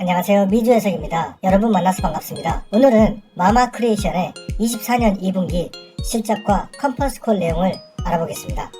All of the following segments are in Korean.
안녕하세요, 미주해석입니다. 여러분 만나서 반갑습니다. 오늘은 마마크리에이션의 24년 2분기 실적과 컨퍼런스콜 내용을 알아보겠습니다.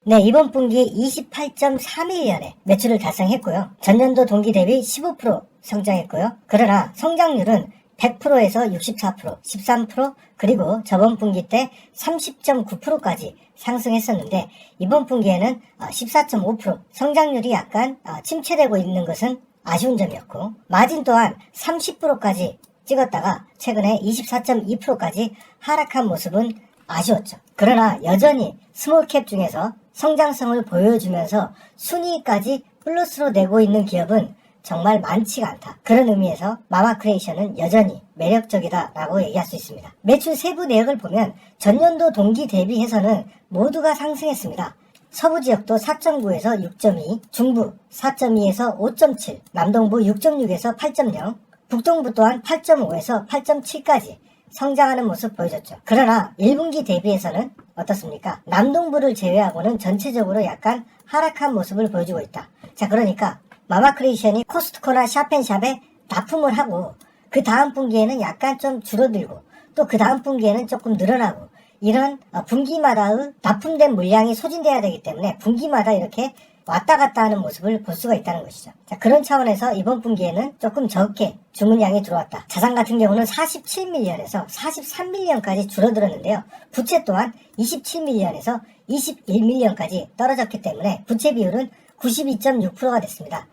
네, 이번 분기 28.31년에 매출을 달성했고요. 전년도 동기 대비 15% 성장했고요. 그러나 성장률은 100%에서 64%, 13%, 그리고 저번 분기 때 30.9%까지 상승했었는데 이번 분기에는 14.5% 성장률이 약간 침체되고 있는 것은 아쉬운 점이었고, 마진 또한 30%까지 찍었다가 최근에 24.2%까지 하락한 모습은 아쉬웠죠. 그러나 여전히 스몰캡 중에서 성장성을 보여주면서 순이익까지 플러스로 내고 있는 기업은 정말 많지가 않다. 그런 의미에서 마마크리에이션은 여전히 매력적이다 라고 얘기할 수 있습니다. 매출 세부 내역을 보면 전년도 동기 대비해서는 모두가 상승했습니다. 서부 지역도 4.9에서 6.2, 중부 4.2에서 5.7, 남동부 6.6에서 8.0, 북동부 또한 8.5에서 8.7까지 성장하는 모습 보여줬죠. 그러나 1분기 대비해서는 어떻습니까? 남동부를 제외하고는 전체적으로 약간 하락한 모습을 보여주고 있다. 자, 그러니까 마마크리에이션이 코스트코나 샵앤샵에 납품을 하고 그 다음 분기에는 약간 좀 줄어들고 또 그 다음 분기에는 조금 늘어나고 이런 분기마다의 납품된 물량이 소진돼야 되기 때문에 분기마다 이렇게 왔다 갔다 하는 모습을 볼 수가 있다는 것이죠. 자, 그런 차원에서 이번 분기에는 조금 적게 주문량이 들어왔다. 자산 같은 경우는 47밀리언에서 43밀리언까지 줄어들었는데요. 부채 또한 27밀리언에서 21밀리언까지 떨어졌기 때문에 부채 비율은 92.6%가 됐습니다.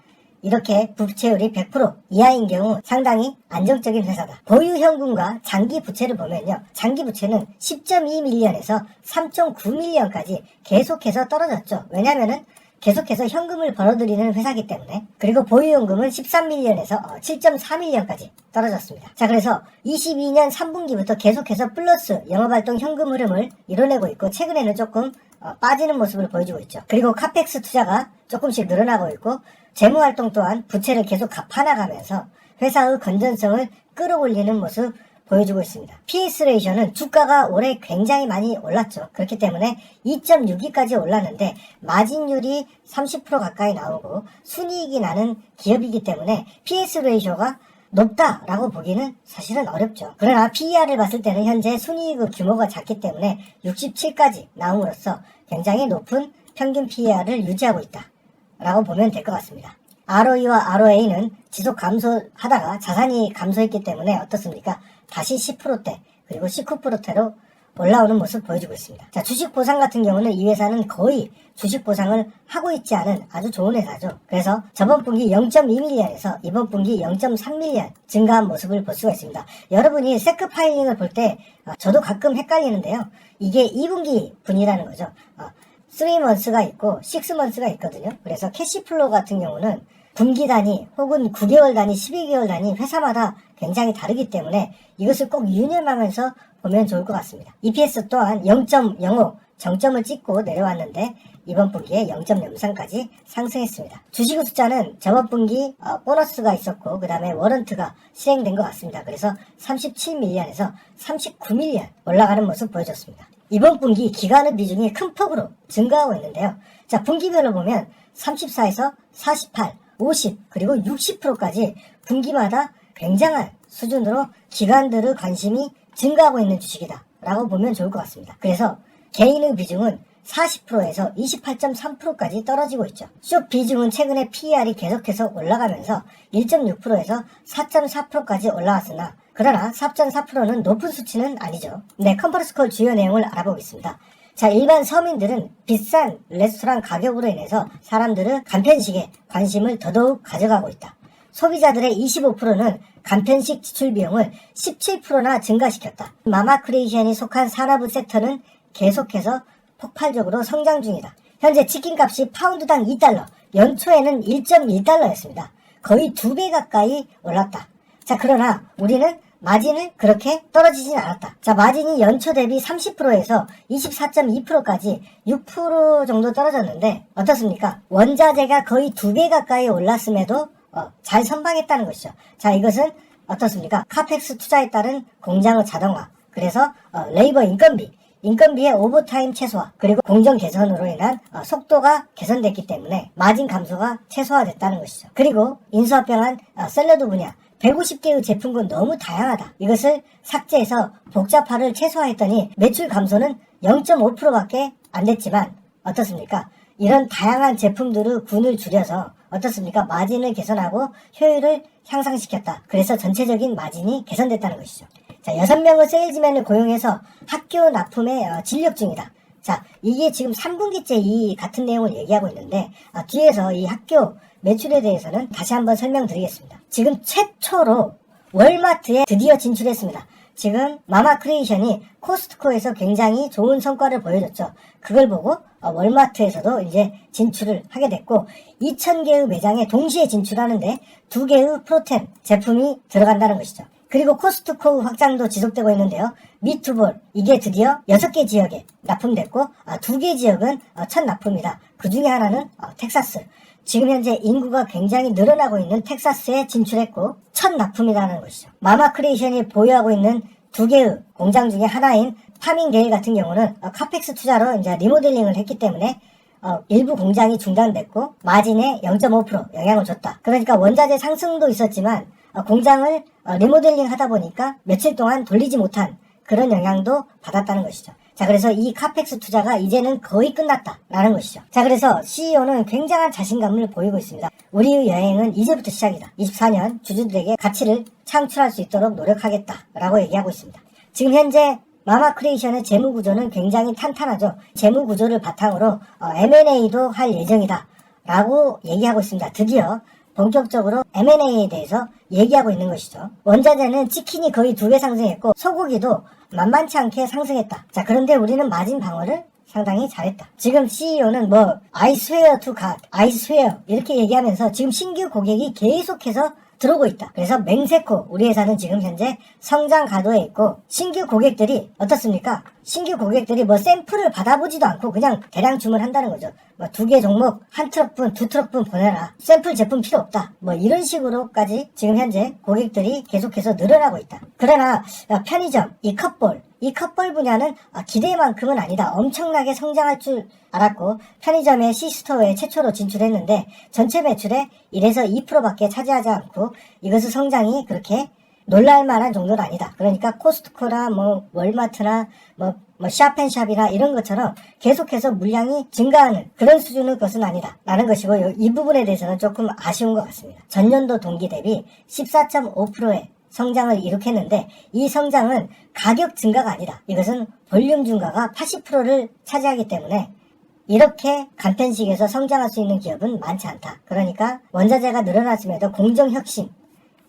이렇게 부채율이 100% 이하인 경우 상당히 안정적인 회사다. 보유 현금과 장기 부채를 보면요. 장기 부채는 10.2밀리언에서 3.9밀리언까지 계속해서 떨어졌죠. 왜냐면은 계속해서 현금을 벌어들이는 회사이기 때문에. 그리고 보유연금은 13밀리언에서 7.4밀리언까지 떨어졌습니다. 자, 그래서 22년 3분기부터 계속해서 플러스 영업활동 현금 흐름을 이뤄내고 있고 최근에는 조금 빠지는 모습을 보여주고 있죠. 그리고 카펙스 투자가 조금씩 늘어나고 있고 재무활동 또한 부채를 계속 갚아나가면서 회사의 건전성을 끌어올리는 모습 보여주고 있습니다. PS 레이셔는 주가가 올해 굉장히 많이 올랐죠. 그렇기 때문에 2.62까지 올랐는데 마진율이 30% 가까이 나오고 순이익이 나는 기업이기 때문에 PS 레이셔가 높다라고 보기는 사실은 어렵죠. 그러나 PER을 봤을 때는 현재 순이익의 규모가 작기 때문에 67까지 나옴으로써 굉장히 높은 평균 PER을 유지하고 있다 라고 보면 될 것 같습니다. ROE와 ROA는 지속 감소하다가 자산이 감소했기 때문에 어떻습니까? 다시 10%대 그리고 19%대로 올라오는 모습 보여주고 있습니다. 자, 주식 보상 같은 경우는 이 회사는 거의 주식 보상을 하고 있지 않은 아주 좋은 회사죠. 그래서 저번 분기 0.2밀리언에서 이번 분기 0.3밀리언 증가한 모습을 볼 수가 있습니다. 여러분이 세크 파일링을 볼 때 저도 가끔 헷갈리는데요. 이게 2분기 분이라는 거죠. 3months가 있고 6months가 있거든요. 그래서 캐시플로우 같은 경우는 분기 단위 혹은 9개월 단위, 12개월 단위 회사마다 굉장히 다르기 때문에 이것을 꼭 유념하면서 보면 좋을 것 같습니다. EPS 또한 0.05 정점을 찍고 내려왔는데 이번 분기에 0.03까지 상승했습니다. 주식의 숫자는 저번 분기 보너스가 있었고 그 다음에 워런트가 실행된 것 같습니다. 그래서 37밀리언에서 39밀리언 올라가는 모습 보여줬습니다. 이번 분기 기간의 비중이 큰 폭으로 증가하고 있는데요. 자, 분기별로 보면 34에서 48, 50 그리고 60%까지 분기마다 굉장한 수준으로 기관들의 관심이 증가하고 있는 주식이다 라고 보면 좋을 것 같습니다. 그래서 개인의 비중은 40%에서 28.3%까지 떨어지고 있죠. 숏 비중은 최근에 PER이 계속해서 올라가면서 1.6%에서 4.4%까지 올라왔으나 그러나 4.4%는 높은 수치는 아니죠. 네, 컨퍼런스콜 주요 내용을 알아보겠습니다. 자, 일반 서민들은 비싼 레스토랑 가격으로 인해서 사람들은 간편식에 관심을 더더욱 가져가고 있다. 소비자들의 25%는 간편식 지출 비용을 17%나 증가시켰다. 마마크리에이션이 속한 산업의 섹터는 계속해서 폭발적으로 성장 중이다. 현재 치킨값이 파운드당 2달러, 연초에는 1.1달러였습니다. 거의 2배 가까이 올랐다. 자, 그러나 우리는 마진은 그렇게 떨어지진 않았다. 자, 마진이 연초 대비 30%에서 24.2%까지 6% 정도 떨어졌는데 어떻습니까? 원자재가 거의 2배 가까이 올랐음에도 잘 선방했다는 것이죠. 자, 이것은 어떻습니까? 카펙스 투자에 따른 공장의 자동화, 그래서 레이버 인건비 인건비의 오버타임 최소화 그리고 공정 개선으로 인한 속도가 개선됐기 때문에 마진 감소가 최소화됐다는 것이죠. 그리고 인수합병한 샐러드 분야 150개의 제품군 너무 다양하다. 이것을 삭제해서 복잡화를 최소화했더니 매출 감소는 0.5%밖에 안 됐지만 어떻습니까? 이런 다양한 제품들의 군을 줄여서 어떻습니까? 마진을 개선하고 효율을 향상시켰다. 그래서 전체적인 마진이 개선됐다는 것이죠. 자, 6명의 세일즈맨을 고용해서 학교 납품에 진력 중이다. 자, 이게 지금 3분기째 이 같은 내용을 얘기하고 있는데 뒤에서 이 학교 매출에 대해서는 다시 한번 설명드리겠습니다. 지금 최초로 월마트에 드디어 진출했습니다. 지금 마마 크리에이션이 코스트코에서 굉장히 좋은 성과를 보여줬죠. 그걸 보고 월마트에서도 이제 진출을 하게 됐고 2,000개의 매장에 동시에 진출하는데 2개의 프로템 제품이 들어간다는 것이죠. 그리고 코스트코 확장도 지속되고 있는데요. 미투볼 이게 드디어 6개 지역에 납품됐고 2개 지역은 첫 납품이다. 그 중에 하나는 텍사스. 지금 현재 인구가 굉장히 늘어나고 있는 텍사스에 진출했고 첫 납품이라는 것이죠. 마마 크리에이션이 보유하고 있는 2개의 공장 중에 하나인 파밍데일 같은 경우는 카펙스 투자로 이제 리모델링을 했기 때문에 일부 공장이 중단됐고 마진에 0.5% 영향을 줬다. 그러니까 원자재 상승도 있었지만 공장을 리모델링 하다 보니까 며칠 동안 돌리지 못한 그런 영향도 받았다는 것이죠. 자, 그래서 이 카펙스 투자가 이제는 거의 끝났다라는 것이죠. 자, 그래서 CEO는 굉장한 자신감을 보이고 있습니다. 우리의 여행은 이제부터 시작이다. 24년 주주들에게 가치를 창출할 수 있도록 노력하겠다라고 얘기하고 있습니다. 지금 현재 마마 크리에이션의 재무구조는 굉장히 탄탄하죠. 재무구조를 바탕으로 M&A도 할 예정이다 라고 얘기하고 있습니다. 드디어 본격적으로 M&A에 대해서 얘기하고 있는 것이죠. 원자재는 치킨이 거의 2배 상승했고 소고기도 만만치 않게 상승했다. 자, 그런데 우리는 마진 방어를 상당히 잘했다. 지금 CEO는 I swear to God, I swear 이렇게 얘기하면서 지금 신규 고객이 계속해서 들어오고 있다. 그래서 맹세코 우리 회사는 지금 현재 성장 가도에 있고 신규 고객들이 어떻습니까? 신규 고객들이 샘플을 받아보지도 않고 그냥 대량 주문한다는 거죠. 2개 종목 1트럭분 2트럭분 보내라. 샘플 제품 필요 없다. 이런 식으로까지 지금 현재 고객들이 계속해서 늘어나고 있다. 그러나 편의점, 이 컵볼 분야는 기대만큼은 아니다. 엄청나게 성장할 줄 알았고 편의점의 C스토어에 최초로 진출했는데 전체 매출의 1에서 2%밖에 차지하지 않고 이것의 성장이 그렇게 놀랄만한 정도는 아니다. 그러니까 코스트코나 월마트나 샵앤샵이나 이런 것처럼 계속해서 물량이 증가하는 그런 수준의 것은 아니다 라는 것이고 이 부분에 대해서는 조금 아쉬운 것 같습니다. 전년도 동기 대비 14.5%의 성장을 이룩했는데 이 성장은 가격 증가가 아니다. 이것은 볼륨 증가가 80%를 차지하기 때문에 이렇게 간편식에서 성장할 수 있는 기업은 많지 않다. 그러니까 원자재가 늘어났음에도 공정혁신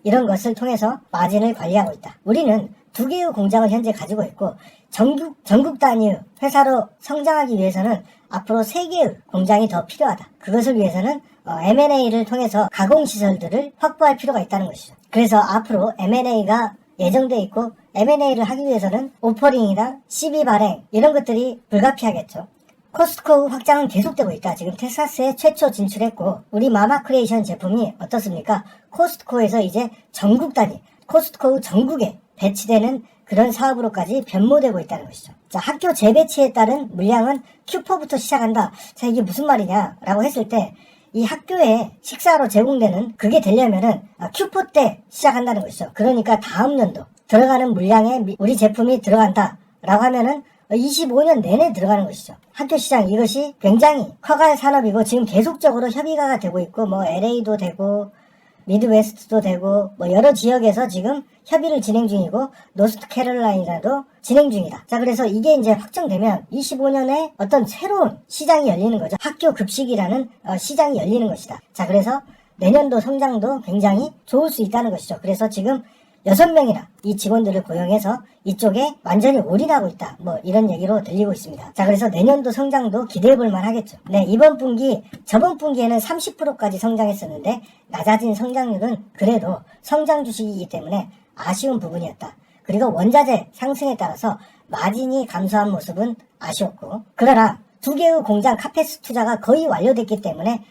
이런 것을 통해서 마진을 관리하고 있다. 우리는 2개의 공장을 현재 가지고 있고 전국 단위의 회사로 성장하기 위해서는 앞으로 3개의 공장이 더 필요하다. 그것을 위해서는 M&A를 통해서 가공시설들을 확보할 필요가 있다는 것이죠. 그래서 앞으로 M&A가 예정돼 있고 M&A를 하기 위해서는 오퍼링이나 CB 발행 이런 것들이 불가피하겠죠. 코스트코 확장은 계속되고 있다. 지금 텍사스에 최초 진출했고 우리 마마 크리에이션 제품이 어떻습니까? 코스트코에서 이제 전국 단위, 코스트코 전국에 배치되는 그런 사업으로까지 변모되고 있다는 것이죠. 자, 학교 재배치에 따른 물량은 Q4부터 시작한다. 자, 이게 무슨 말이냐 라고 했을 때 이 학교에 식사로 제공되는 그게 되려면은 Q4 때 시작한다는 것이죠. 그러니까 다음 연도 들어가는 물량에 우리 제품이 들어간다 라고 하면은 25년 내내 들어가는 것이죠. 학교 시장 이것이 굉장히 커갈 산업이고 지금 계속적으로 협의가 되고 있고 LA도 되고 미드웨스트도 되고 여러 지역에서 지금 협의를 진행 중이고 노스캐롤라이나도 진행 중이다. 자, 그래서 이게 이제 확정되면 25년에 어떤 새로운 시장이 열리는 거죠. 학교 급식이라는 시장이 열리는 것이다. 자, 그래서 내년도 성장도 굉장히 좋을 수 있다는 것이죠. 그래서 지금 6명이나 이 직원들을 고용해서 이쪽에 완전히 올인하고 있다. 이런 얘기로 들리고 있습니다. 자, 그래서 내년도 성장도 기대해 볼 만하겠죠. 네, 이번 분기, 저번 분기에는 30%까지 성장했었는데 낮아진 성장률은 그래도 성장 주식이기 때문에 아쉬운 부분이었다. 그리고 원자재 상승에 따라서 마진이 감소한 모습은 아쉬웠고 그러나 2개의 공장 카페스 투자가 거의 완료됐기 때문에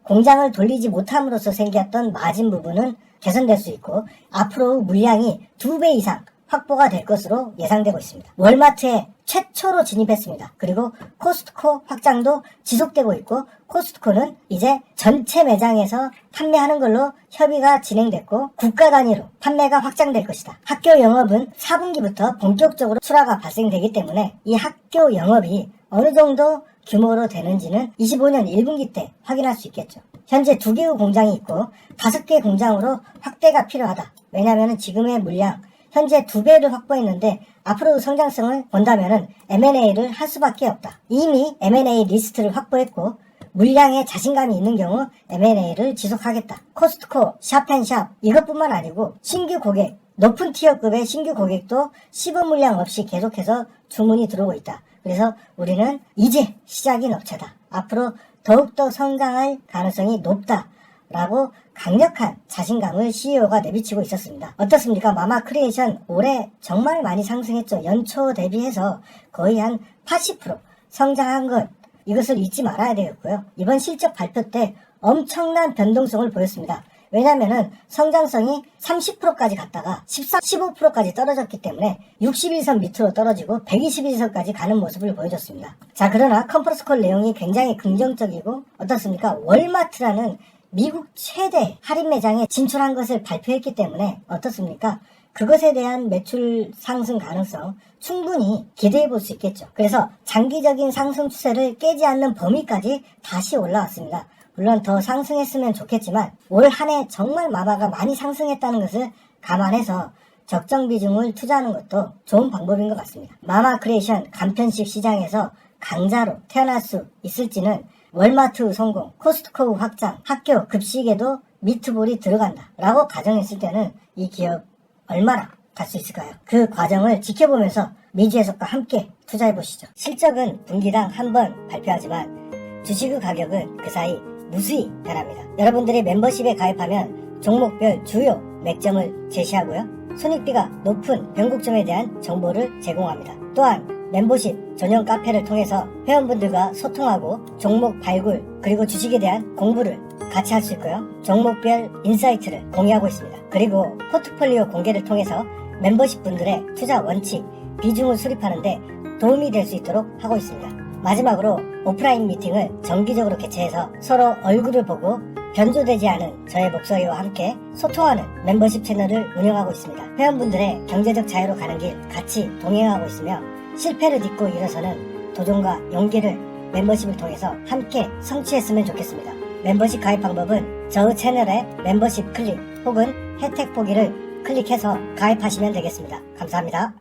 공장을 돌리지 못함으로써 생겼던 마진 부분은 개선될 수 있고 앞으로 물량이 2배 이상 확보가 될 것으로 예상되고 있습니다. 월마트에 최초로 진입했습니다. 그리고 코스트코 확장도 지속되고 있고 코스트코는 이제 전체 매장에서 판매하는 걸로 협의가 진행됐고 국가 단위로 판매가 확장될 것이다. 학교 영업은 4분기부터 본격적으로 출하가 발생되기 때문에 이 학교 영업이 어느 정도 규모로 되는지는 25년 1분기 때 확인할 수 있겠죠. 현재 2개의 공장이 있고 5개 공장으로 확대가 필요하다. 왜냐하면 지금의 물량 현재 2배를 확보했는데 앞으로 성장성을 본다면 M&A를 할 수밖에 없다. 이미 M&A 리스트를 확보했고 물량에 자신감이 있는 경우 M&A를 지속하겠다. 코스트코, 샵앤샵 이것뿐만 아니고 신규 고객, 높은 티어급의 신규 고객도 시범 물량 없이 계속해서 주문이 들어오고 있다. 그래서 우리는 이제 시작인 업체다. 앞으로 더욱더 성장할 가능성이 높다. 라고 강력한 자신감을 CEO가 내비치고 있었습니다. 어떻습니까? 마마 크리에이션 올해 정말 많이 상승했죠. 연초 대비해서 거의 한 80% 성장한 것 이것을 잊지 말아야 되겠고요. 이번 실적 발표 때 엄청난 변동성을 보였습니다. 왜냐하면 성장성이 30%까지 갔다가 15%까지 떨어졌기 때문에 61선 밑으로 떨어지고 121선까지 가는 모습을 보여줬습니다. 자, 그러나 컨퍼런스콜 내용이 굉장히 긍정적이고 어떻습니까? 월마트라는 미국 최대 할인 매장에 진출한 것을 발표했기 때문에 어떻습니까? 그것에 대한 매출 상승 가능성 충분히 기대해 볼 수 있겠죠. 그래서 장기적인 상승 추세를 깨지 않는 범위까지 다시 올라왔습니다. 물론 더 상승했으면 좋겠지만 올 한 해 정말 마마가 많이 상승했다는 것을 감안해서 적정 비중을 투자하는 것도 좋은 방법인 것 같습니다. 마마 크리에이션 간편식 시장에서 강자로 태어날 수 있을지는 월마트 성공, 코스트코 확장, 학교 급식에도 미트볼이 들어간다 라고 가정했을 때는 이 기업 얼마나 갈 수 있을까요? 그 과정을 지켜보면서 미주 해석과 함께 투자해보시죠. 실적은 분기당 한 번 발표하지만 주식의 가격은 그 사이 무수히 변합니다. 여러분들이 멤버십에 가입하면 종목별 주요 맥점을 제시하고요. 손익비가 높은 변곡점에 대한 정보를 제공합니다. 또한 멤버십 전용 카페를 통해서 회원분들과 소통하고 종목 발굴 그리고 주식에 대한 공부를 같이 할 수 있고요. 종목별 인사이트를 공유하고 있습니다. 그리고 포트폴리오 공개를 통해서 멤버십 분들의 투자 원칙, 비중을 수립하는데 도움이 될 수 있도록 하고 있습니다. 마지막으로 오프라인 미팅을 정기적으로 개최해서 서로 얼굴을 보고 변조되지 않은 저의 목소리와 함께 소통하는 멤버십 채널을 운영하고 있습니다. 회원분들의 경제적 자유로 가는 길 같이 동행하고 있으며 실패를 딛고 일어서는 도전과 용기를 멤버십을 통해서 함께 성취했으면 좋겠습니다. 멤버십 가입 방법은 저의 채널의 멤버십 클릭 혹은 혜택 보기를 클릭해서 가입하시면 되겠습니다. 감사합니다.